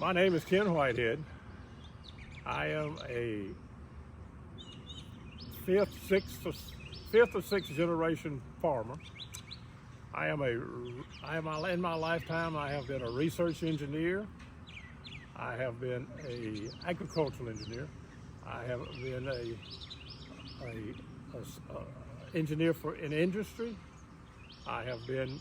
My name is Ken Whitehead. I am a fifth or sixth generation farmer. In my lifetime, I have been a research engineer. I have been a agricultural engineer. I have been a engineer in industry. I have been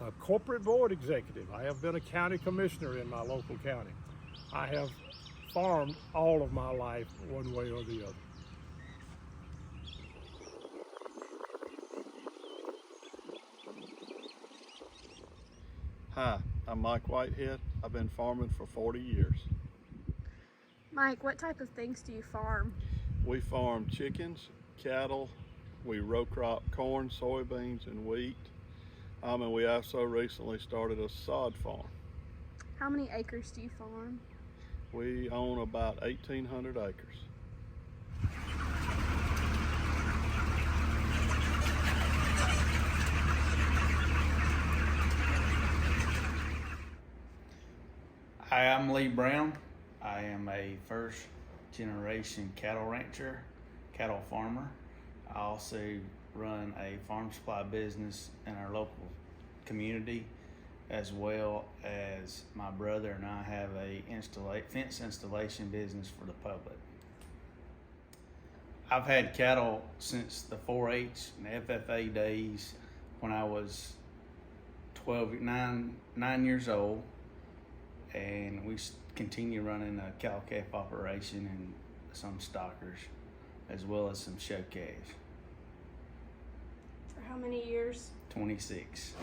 a corporate board executive. I have been a county commissioner in my local county. I have farmed all of my life one way or the other. Hi, I'm Mike Whitehead. I've been farming for 40 years. Mike, what type of things do you farm? We farm chickens, cattle, we row crop corn, soybeans, and wheat. And we also recently started a sod farm. How many acres do you farm? We own about 1,800 acres. Hi, I'm Lee Brown. I am a first generation cattle rancher, cattle farmer. I also run a farm supply business in our local community, as well as my brother and I have a fence installation business for the public. I've had cattle since the 4-H and FFA days when I was 9 years old, and we continue running a cow-calf operation and some stockers, as well as some show calves. For how many years? 26.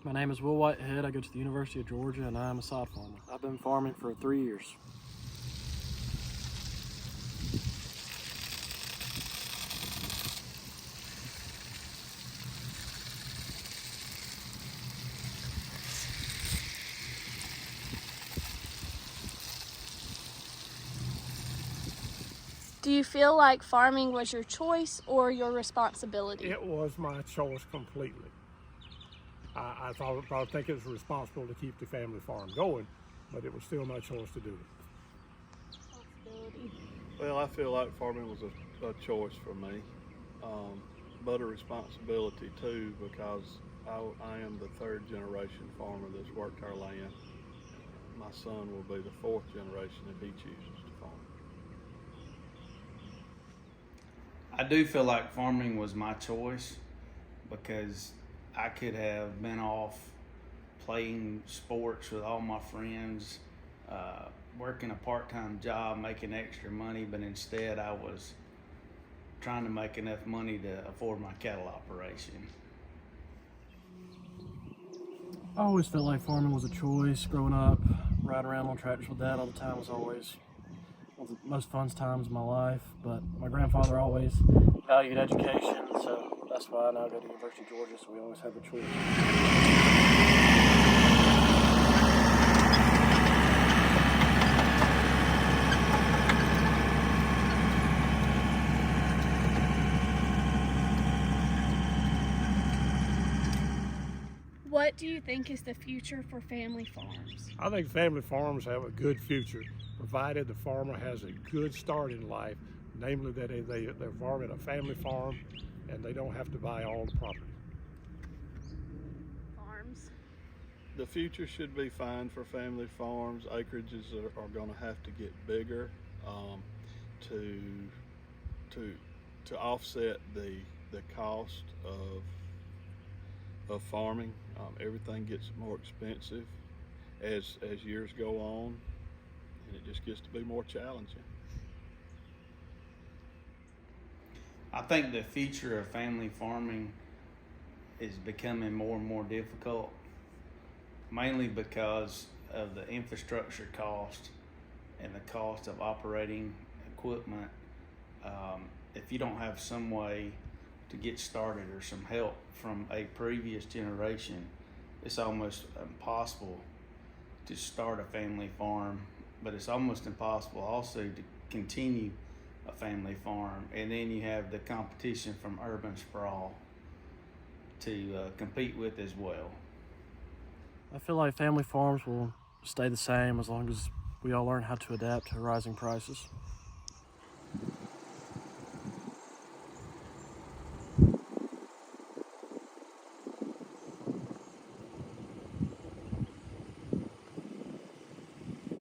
My name is Will Whitehead. I go to the University of Georgia and I am a sod farmer. I've been farming for 3 years. Do you feel like farming was your choice or your responsibility? It was my choice completely. I think it was responsible to keep the family farm going, but it was still my choice to do it. Responsibility. Well, I feel like farming was a choice for me, but a responsibility too, because I am the third generation farmer that's worked our land. My son will be the fourth generation if he chooses to farm. I do feel like farming was my choice because I could have been off playing sports with all my friends, working a part-time job, making extra money, but instead I was trying to make enough money to afford my cattle operation. I always felt like farming was a choice growing up. Riding around on tractors with Dad all the time was always one of the most fun times of my life, but my grandfather always valued education, so that's why I now go to the University of Georgia, so we always have a choice. What do you think is the future for family farms? I think family farms have a good future, provided the farmer has a good start in life, namely that they're farming a family farm and they don't have to buy all the property. Farms. The future should be fine for family farms. Acreages are going to have to get bigger to offset the cost of farming. Everything gets more expensive as years go on, and it just gets to be more challenging. I think the future of family farming is becoming more and more difficult, mainly because of the infrastructure cost and the cost of operating equipment. If you don't have some way to get started or some help from a previous generation, it's almost impossible to start a family farm, but it's almost impossible also to continue a family farm. And then you have the competition from urban sprawl. to compete with as well. I feel like family farms will stay the same as long as we all learn how to adapt to rising prices.